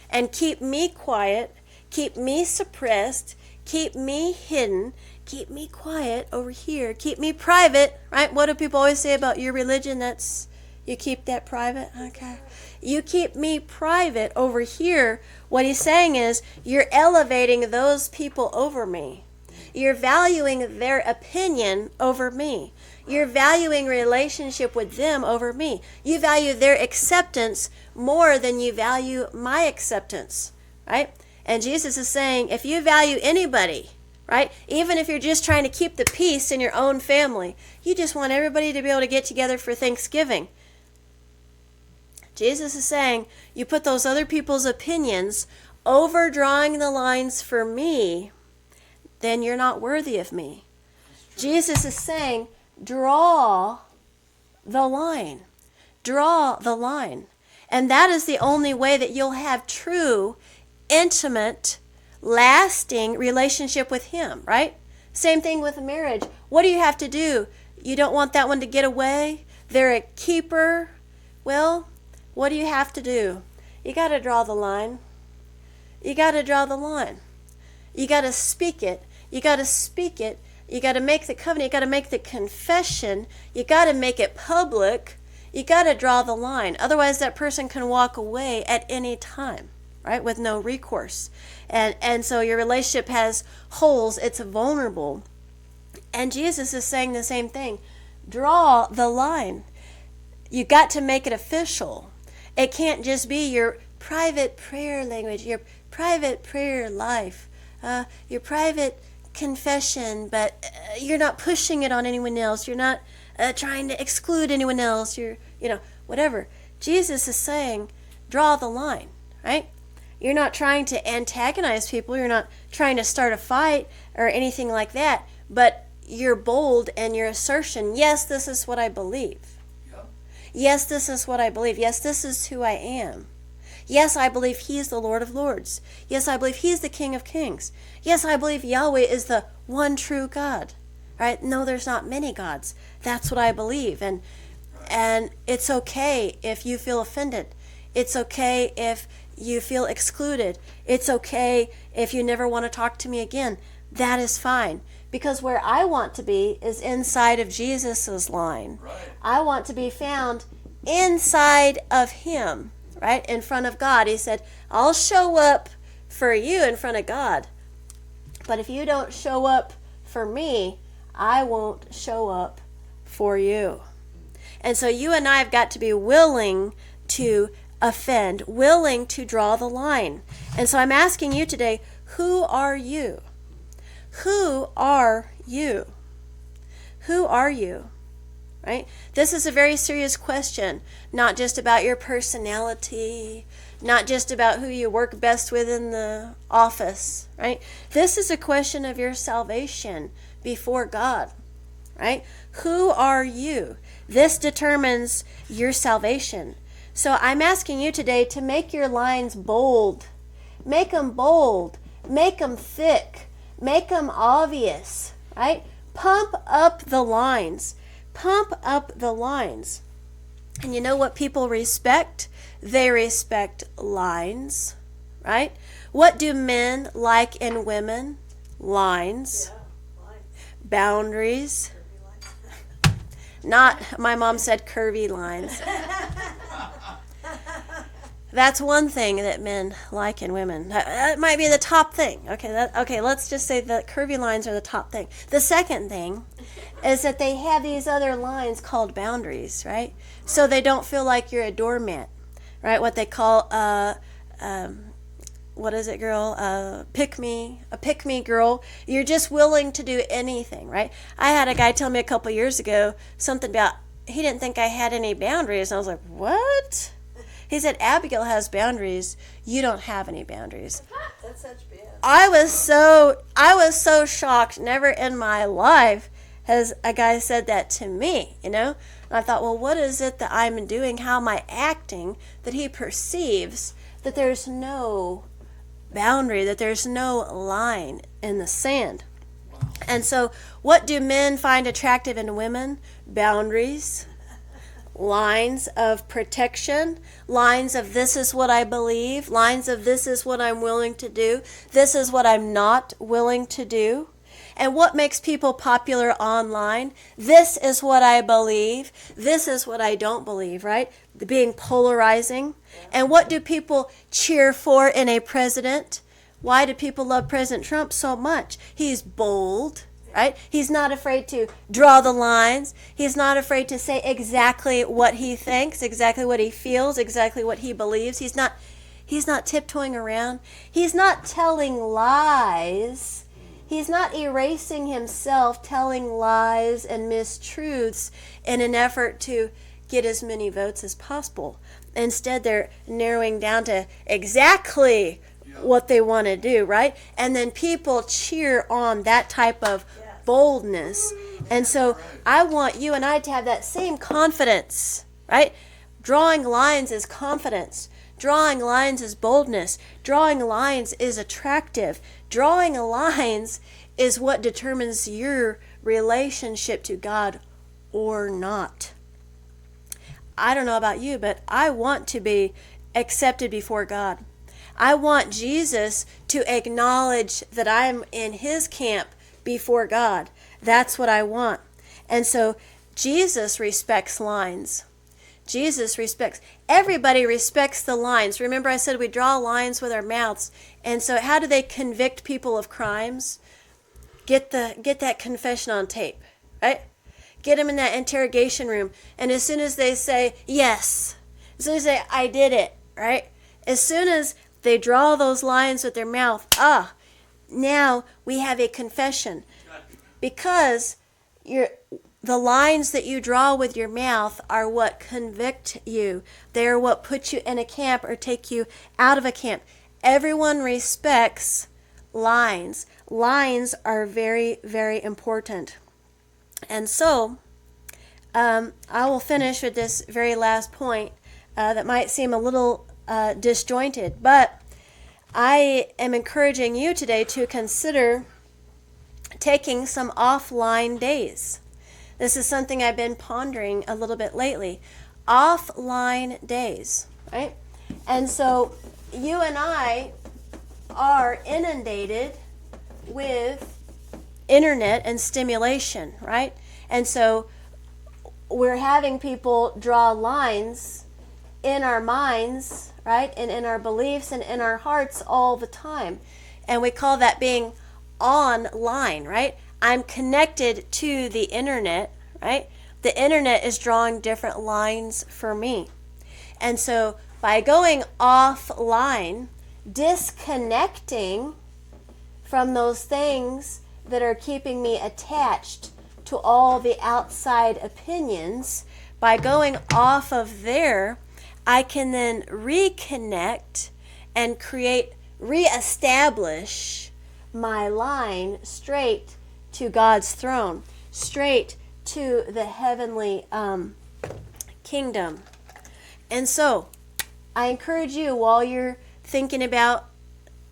and keep me quiet, keep me suppressed, keep me hidden, keep me quiet over here, keep me private, right? What do people always say about your religion? That's, you keep that private? Okay. You keep me private over here. What he's saying is, you're elevating those people over me. You're valuing their opinion over me. You're valuing relationship with them over me. You value their acceptance more than you value my acceptance, right? And Jesus is saying, if you value anybody, right, even if you're just trying to keep the peace in your own family, you just want everybody to be able to get together for Thanksgiving. Jesus is saying, you put those other people's opinions over drawing the lines for me, then you're not worthy of me. Jesus is saying, draw the line. Draw the line. And that is the only way that you'll have true, intimate, lasting relationship with him, right? Same thing with marriage. What do you have to do? You don't want that one to get away? They're a keeper. Well, what do you have to do? You got to draw the line. You got to draw the line. You got to speak it. You got to speak it You got to make the covenant. You got to make the confession. You got to make it public. You got to draw the line. Otherwise, that person can walk away at any time, right, with no recourse. And so your relationship has holes. It's vulnerable. And Jesus is saying the same thing. Draw the line. You got to make it official. It can't just be your private prayer language, your private prayer life, your private confession, but you're not pushing it on anyone else. You're not trying to exclude anyone else. You're, whatever. Jesus is saying, draw the line, right? You're not trying to antagonize people. You're not trying to start a fight or anything like that, but you're bold in your assertion. Yes, this is what I believe. Yep. Yes, this is what I believe. Yes, this is who I am. Yes, I believe He's the Lord of Lords. Yes, I believe He's the King of Kings. Yes, I believe Yahweh is the one true God. Right? No, there's not many gods. That's what I believe. And it's okay if you feel offended. It's okay if you feel excluded. It's okay if you never want to talk to me again. That is fine. Because where I want to be is inside of Jesus's line. Right. I want to be found inside of Him, right? In front of God. He said, I'll show up for you in front of God. But if you don't show up for me, I won't show up for you. And so you and I have got to be willing to offend, willing to draw the line. And so I'm asking you today, who are you? Who are you? Who are you? Right? This is a very serious question, not just about your personality, not just about who you work best with in the office, right? This is a question of your salvation before God, right? Who are you? This determines your salvation. So I'm asking you today to make your lines bold. Make them bold. Make them thick. Make them obvious, right? Pump up the lines. Pump up the lines. And you know what people respect? They respect lines, right? What do men like in women? Lines. Yeah, lines. Boundaries. Curvy lines. Not, my mom said curvy lines. That's one thing that men like in women. That might be the top thing. Okay, let's just say that curvy lines are the top thing. The second thing is that they have these other lines called boundaries, right? So they don't feel like you're a doormat, right? What they call what is it, girl? A pick me girl. You're just willing to do anything, right? I had a guy tell me a couple years ago something about he didn't think I had any boundaries, and I was like, what? He said, Abigail has boundaries. You don't have any boundaries. That's such BS. I was so shocked. Never in my life has a guy said that to me, And I thought, well, what is it that I'm doing? How am I acting that he perceives that there's no boundary, that there's no line in the sand? And so what do men find attractive in women? Boundaries. Lines of protection, lines of this is what I believe, lines of this is what I'm willing to do, this is what I'm not willing to do. And what makes people popular online? This is what I believe, this is what I don't believe, right? Being polarizing. And what do people cheer for in a president? Why do people love President Trump so much? He's bold. Right? He's not afraid to draw the lines. He's not afraid to say exactly what he thinks, exactly what he feels, exactly what he believes. He's not tiptoeing around. He's not telling lies. He's not erasing himself, telling lies and mistruths in an effort to get as many votes as possible. Instead, they're narrowing down to exactly what they want to do, right? And then people cheer on that type of boldness. And so I want you and I to have that same confidence, right? Drawing lines is confidence. Drawing lines is boldness. Drawing lines is attractive. Drawing lines is what determines your relationship to God or not. I don't know about you, but I want to be accepted before God. I want Jesus to acknowledge that I'm in his camp before God. That's what I want. And so Jesus respects lines. Everybody respects the lines. Remember I said we draw lines with our mouths. And so how do they convict people of crimes? Get that confession on tape, right? Get them in that interrogation room. And as soon as they say, yes, as soon as they say, I did it, right? As soon as they draw those lines with their mouth, now we have a confession. Because the lines that you draw with your mouth are what convict you. They are what put you in a camp or take you out of a camp. Everyone respects lines. Lines are very, very important. And so, I will finish with this very last point that might seem a little disjointed, but I am encouraging you today to consider taking some offline days. This is something I've been pondering a little bit lately. Offline days, right? And so you and I are inundated with internet and stimulation, right? And so we're having people draw lines in our minds, right? And in our beliefs and in our hearts all the time. And we call that being online, right? I'm connected to the internet, right? The internet is drawing different lines for me. And so by going offline, disconnecting from those things that are keeping me attached to all the outside opinions, by going off of there, I can then reconnect and reestablish my line straight to God's throne, straight to the heavenly kingdom. And so, I encourage you, while you're thinking about,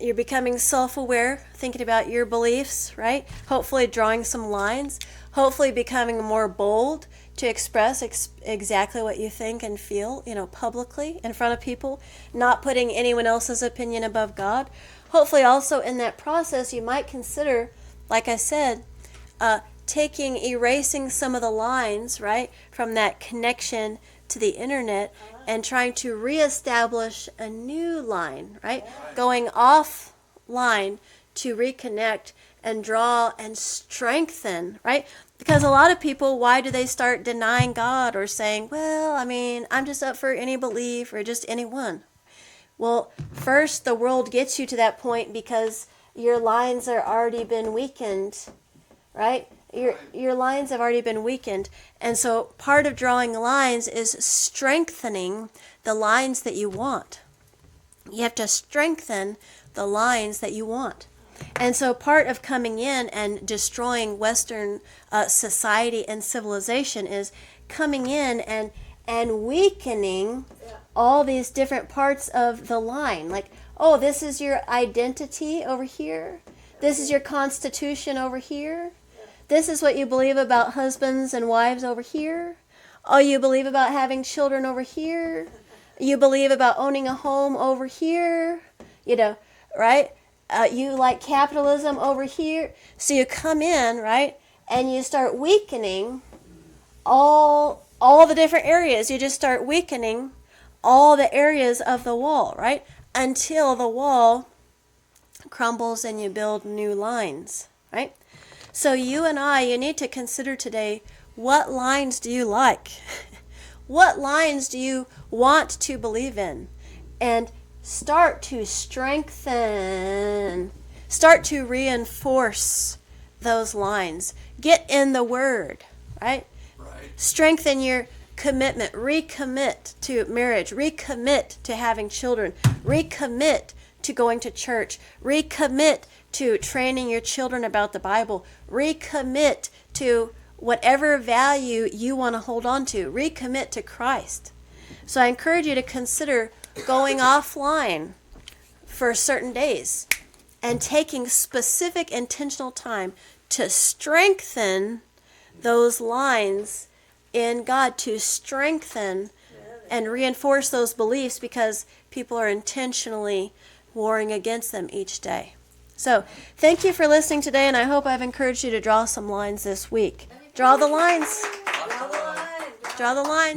you're becoming self-aware, thinking about your beliefs, right? Hopefully drawing some lines, hopefully becoming more bold to express exactly what you think and feel, publicly in front of people, not putting anyone else's opinion above God. Hopefully also in that process you might consider, like I said, erasing some of the lines, right, from that connection to the internet and trying to reestablish a new line, right? Going offline to reconnect and draw and strengthen, right? Because a lot of people, why do they start denying God or saying, well, I'm just up for any belief or just anyone? Well, first, the world gets you to that point because your lines are already been weakened, right? Your lines have already been weakened. And so part of drawing lines is strengthening the lines that you want. You have to strengthen the lines that you want. And so part of coming in and destroying Western society and civilization is coming in and weakening all these different parts of the line. Like, oh, this is your identity over here. This is your constitution over here. This is what you believe about husbands and wives over here. Oh, you believe about having children over here. You believe about owning a home over here. Right? You like capitalism over here. So you come in, right, and you start weakening all the different areas. You just start weakening all the areas of the wall, right, until the wall crumbles and you build new lines, right? So you need to consider today, what lines do you like? What lines do you want to believe in? And start to strengthen, start to reinforce those lines. Get in the Word, right? Strengthen your commitment. Recommit to marriage. Recommit to having children. Recommit to going to church. Recommit to training your children about the Bible. Recommit to whatever value you want to hold on to. Recommit to Christ. So I encourage you to consider going offline for certain days and taking specific intentional time to strengthen those lines in God, to strengthen and reinforce those beliefs, because people are intentionally warring against them each day. So thank you for listening today, and I hope I've encouraged you to draw some lines this week. Draw the lines. Draw the line. Draw the lines.